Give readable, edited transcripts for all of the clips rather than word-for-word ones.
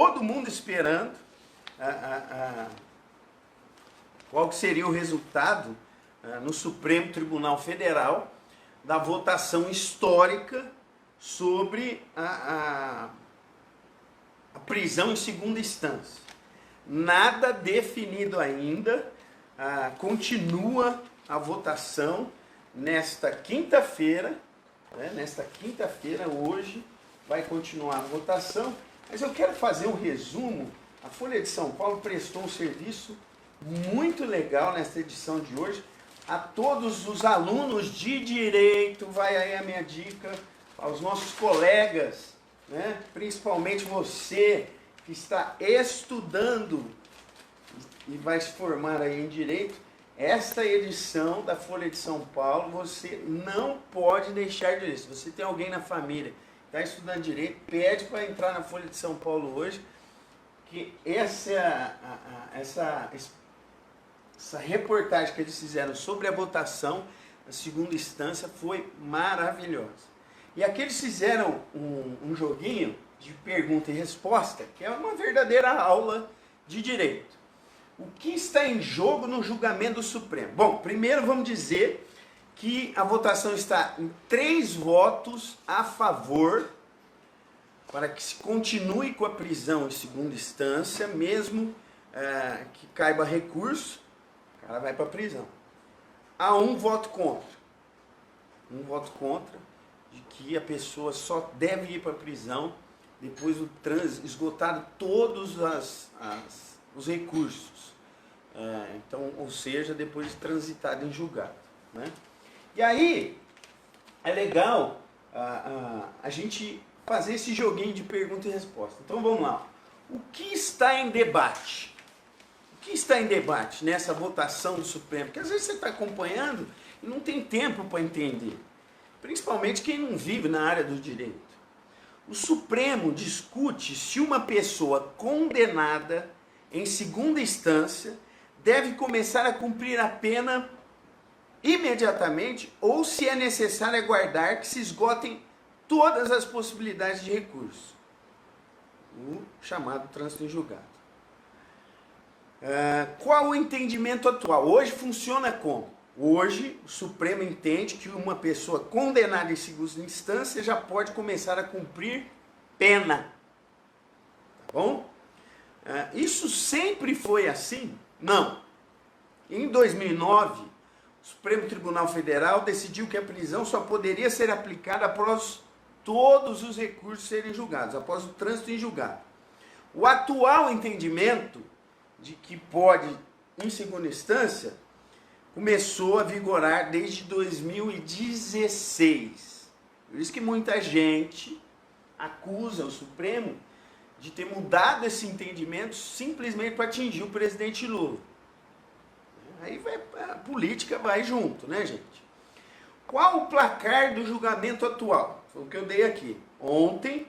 todo mundo esperando qual que seria o resultado no Supremo Tribunal Federal da votação histórica sobre a prisão em segunda instância. Nada definido ainda, continua a votação nesta quinta-feira, hoje vai continuar a votação, mas eu quero fazer um resumo. A Folha de São Paulo prestou um serviço muito legal nesta edição de hoje. A todos os alunos de direito, vai aí a minha dica, aos nossos colegas, né? Principalmente você que está estudando e vai se formar aí em direito, esta edição da Folha de São Paulo você não pode deixar de ler. Se você tem alguém na família que está estudando direito, pede para entrar na Folha de São Paulo hoje, que essa reportagem que eles fizeram sobre a votação na segunda instância foi maravilhosa. E aqui eles fizeram um joguinho de pergunta e resposta, que é uma verdadeira aula de direito. O que está em jogo no julgamento do Supremo? Bom, primeiro vamos dizer que a votação está em 3 votos a favor para que se continue com a prisão em segunda instância, mesmo que caiba recurso, o cara vai para a prisão. Há um voto contra. Um voto contra de que a pessoa só deve ir para a prisão depois do esgotado todos os recursos. Então, ou seja, depois de transitado em julgado. Né? E aí, é legal a gente fazer esse joguinho de pergunta e resposta. Então vamos lá. O que está em debate? O que está em debate nessa votação do Supremo? Porque às vezes você está acompanhando e não tem tempo para entender. Principalmente quem não vive na área do direito. O Supremo discute se uma pessoa condenada em segunda instância deve começar a cumprir a pena imediatamente ou se é necessário aguardar que se esgotem todas as possibilidades de recurso. O chamado trânsito em julgado. Qual o entendimento atual? Hoje funciona como? Hoje o Supremo entende que uma pessoa condenada em segunda instância já pode começar a cumprir pena. Tá bom? Isso sempre foi assim? Não. Em 2009, o Supremo Tribunal Federal decidiu que a prisão só poderia ser aplicada após todos os recursos serem julgados, após o trânsito em julgado. O atual entendimento de que pode, em segunda instância, começou a vigorar desde 2016. Por isso que muita gente acusa o Supremo de ter mudado esse entendimento simplesmente para atingir o presidente Lula. Aí a política vai junto, né, gente? Qual o placar do julgamento atual? Foi o que eu dei aqui. Ontem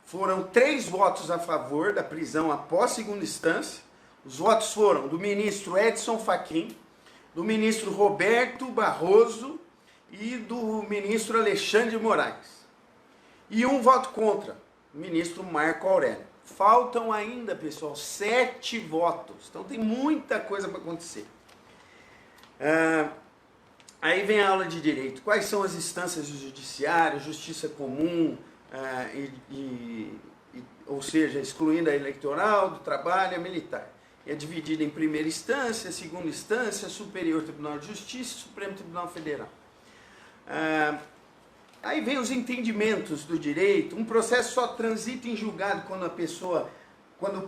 foram 3 votos a favor da prisão após segunda instância. Os votos foram do ministro Edson Fachin, do ministro Roberto Barroso e do ministro Alexandre de Moraes. E um voto contra, o ministro Marco Aurélio. Faltam ainda, pessoal, 7 votos. Então tem muita coisa para acontecer. Aí vem a aula de direito. Quais são as instâncias do judiciário, justiça comum, ou seja, excluindo a eleitoral, do trabalho e a militar. É dividida em primeira instância, segunda instância, Superior Tribunal de Justiça e Supremo Tribunal Federal. Aí vem os entendimentos do direito. Um processo só transita em julgado quando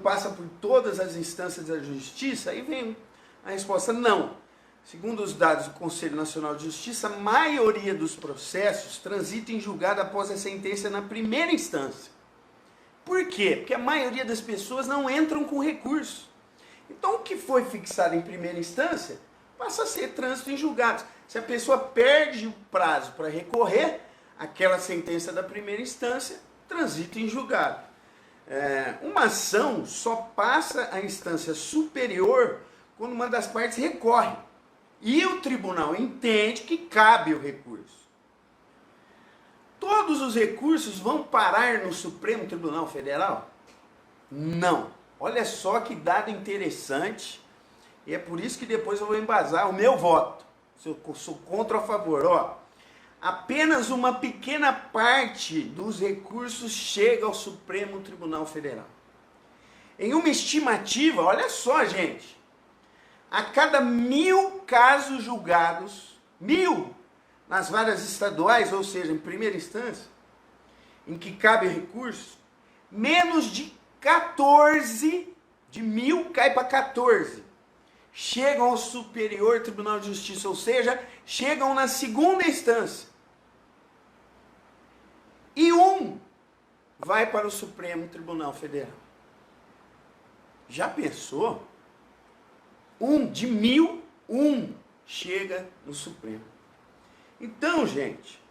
passa por todas as instâncias da justiça. Aí vem a resposta não. Segundo os dados do Conselho Nacional de Justiça, a maioria dos processos transita em julgado após a sentença na primeira instância. Por quê? Porque a maioria das pessoas não entram com recurso. Então o que foi fixado em primeira instância passa a ser trânsito em julgados. Se a pessoa perde o prazo para recorrer, aquela sentença da primeira instância transita em julgado. Uma ação só passa à instância superior quando uma das partes recorre. E o tribunal entende que cabe o recurso. Todos os recursos vão parar no Supremo Tribunal Federal? Não. Olha só que dado interessante. E é por isso que depois eu vou embasar o meu voto. Se eu sou contra ou a favor. Ó, apenas uma pequena parte dos recursos chega ao Supremo Tribunal Federal. Em uma estimativa, olha só, gente, a cada 1.000 casos julgados, 1.000 nas varas estaduais, ou seja, em primeira instância, em que cabe recurso, menos de 14, de 1.000 cai para 14, chegam ao Superior Tribunal de Justiça, ou seja, chegam na segunda instância. E um vai para o Supremo Tribunal Federal. Já pensou? De 1.000, chega no Supremo. Então, gente,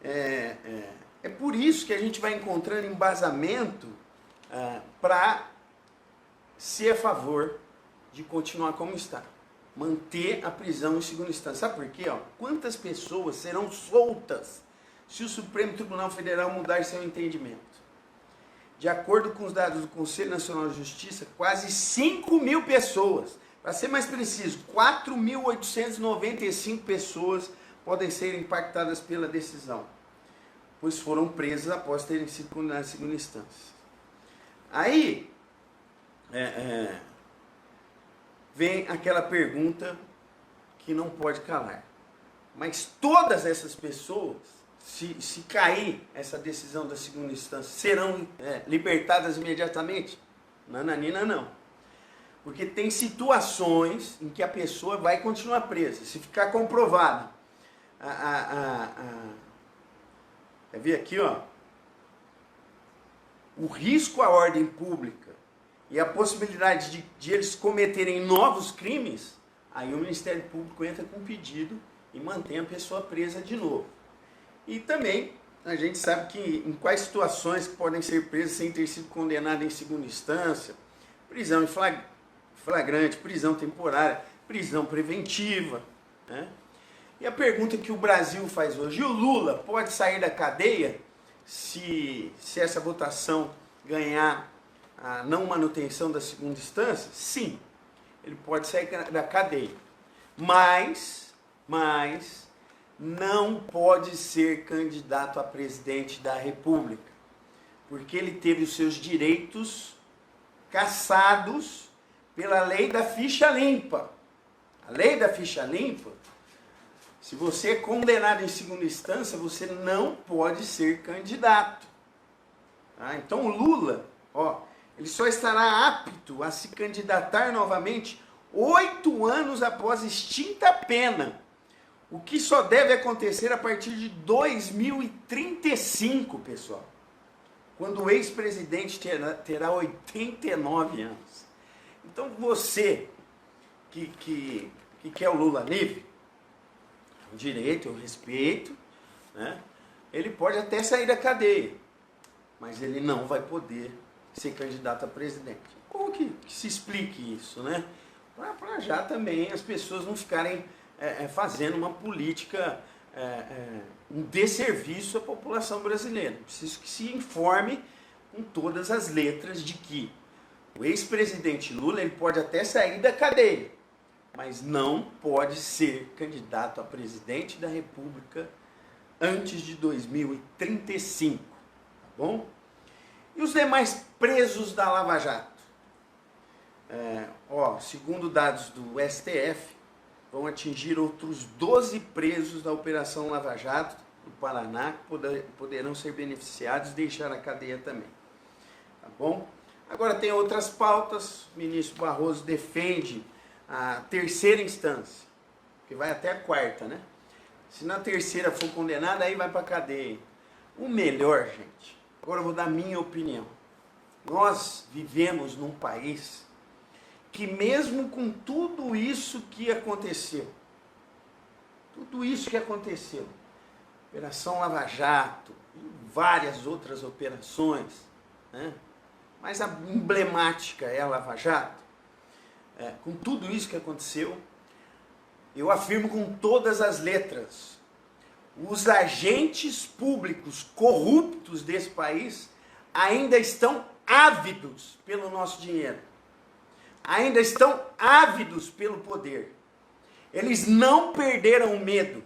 é por isso que a gente vai encontrando embasamento para ser a favor de continuar como está. Manter a prisão em segunda instância. Sabe por quê? Ó? Quantas pessoas serão soltas se o Supremo Tribunal Federal mudar seu entendimento? De acordo com os dados do Conselho Nacional de Justiça, quase 5.000 pessoas, para ser mais preciso, 4.895 pessoas podem ser impactadas pela decisão, pois foram presas após terem sido condenadas em segunda instância. Aí, vem aquela pergunta que não pode calar. Mas todas essas pessoas, se cair essa decisão da segunda instância, serão libertadas imediatamente? Nananina, não. Porque tem situações em que a pessoa vai continuar presa. Se ficar comprovado, quer ver aqui, ó, o risco à ordem pública e a possibilidade de eles cometerem novos crimes, aí o Ministério Público entra com pedido e mantém a pessoa presa de novo. E também a gente sabe que em quais situações podem ser presas sem ter sido condenado em segunda instância: prisão em flagrante, prisão temporária, prisão preventiva, né? E a pergunta que o Brasil faz hoje: o Lula pode sair da cadeia se essa votação ganhar a não manutenção da segunda instância? Sim, ele pode sair da cadeia, mas não pode ser candidato a presidente da República, porque ele teve os seus direitos cassados pela lei da ficha limpa. A lei da ficha limpa, se você é condenado em segunda instância, você não pode ser candidato. Tá? Então o Lula, ele só estará apto a se candidatar novamente 8 anos após extinta a pena, o que só deve acontecer a partir de 2035, pessoal, quando o ex-presidente terá 89 anos. Então você que quer o Lula livre, o direito, o respeito, né? Ele pode até sair da cadeia, mas ele não vai poder ser candidato a presidente. Como que se explique isso, né? Para já também as pessoas não ficarem fazendo uma política, um desserviço à população brasileira. Preciso que se informe com todas as letras de que o ex-presidente Lula, ele pode até sair da cadeia, mas não pode ser candidato a presidente da República antes de 2035, tá bom? E os demais presos da Lava Jato? Segundo dados do STF, vão atingir outros 12 presos da Operação Lava Jato do Paraná, que poderão ser beneficiados e deixar a cadeia também, tá bom? Agora tem outras pautas. O ministro Barroso defende a terceira instância, que vai até a quarta, né? Se na terceira for condenado, aí vai para a cadeia. O melhor, gente, agora eu vou dar minha opinião. Nós vivemos num país que, mesmo com tudo isso que aconteceu, Operação Lava Jato e várias outras operações, né? Mas a emblemática é a Lava Jato. Com tudo isso que aconteceu, eu afirmo com todas as letras: os agentes públicos corruptos desse país ainda estão ávidos pelo nosso dinheiro. Ainda estão ávidos pelo poder. Eles não perderam o medo.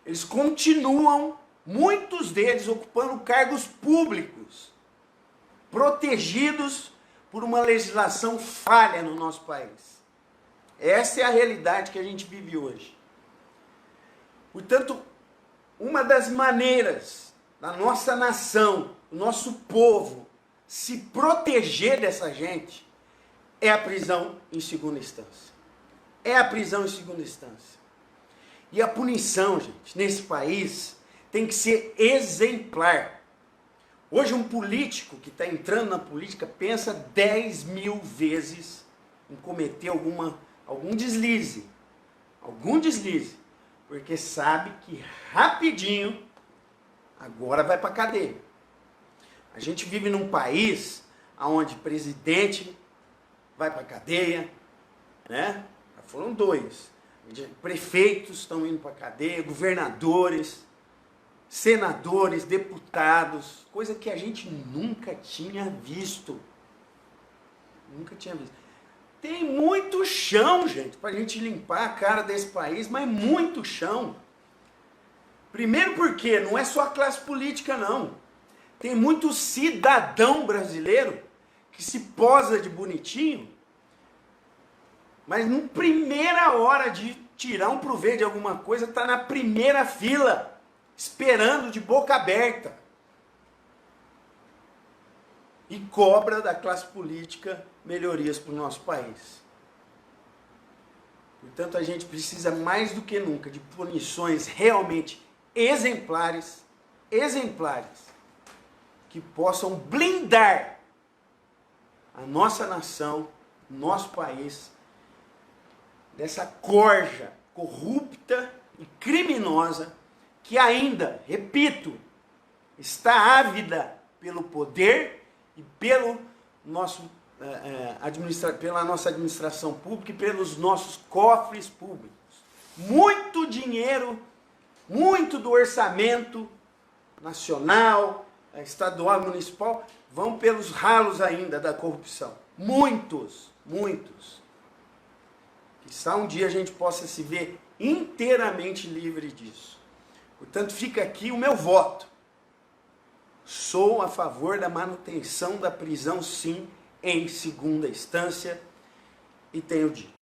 Eles continuam, muitos deles, ocupando cargos públicos, protegidos por uma legislação falha no nosso país. Essa é a realidade que a gente vive hoje. Portanto, uma das maneiras da nossa nação, do nosso povo, se proteger dessa gente é a prisão em segunda instância. É a prisão em segunda instância. E a punição, gente, nesse país tem que ser exemplar. Hoje um político que está entrando na política pensa 10.000 vezes em cometer algum deslize. Algum deslize. Porque sabe que rapidinho agora vai para a cadeia. A gente vive num país onde presidente vai para a cadeia, né? Já foram 2. Prefeitos estão indo para a cadeia, governadores, senadores, deputados, coisa que a gente nunca tinha visto. Nunca tinha visto. Tem muito chão, gente, para a gente limpar a cara desse país, mas muito chão. Primeiro porque não é só a classe política, não. Tem muito cidadão brasileiro que se posa de bonitinho, mas na primeira hora de tirar um proveito de alguma coisa, está na primeira fila, esperando de boca aberta. E cobra da classe política melhorias para o nosso país. Portanto, a gente precisa mais do que nunca de punições realmente exemplares, que possam blindar a nossa nação, nosso país, dessa corja corrupta e criminosa que ainda, repito, está ávida pelo poder e pelo nosso, pela nossa administração pública e pelos nossos cofres públicos. Muito dinheiro, muito do orçamento nacional, estadual, municipal, vão pelos ralos ainda da corrupção. Muitos. Quizá um dia a gente possa se ver inteiramente livre disso. Portanto, fica aqui o meu voto. Sou a favor da manutenção da prisão, sim, em segunda instância, e tenho dito.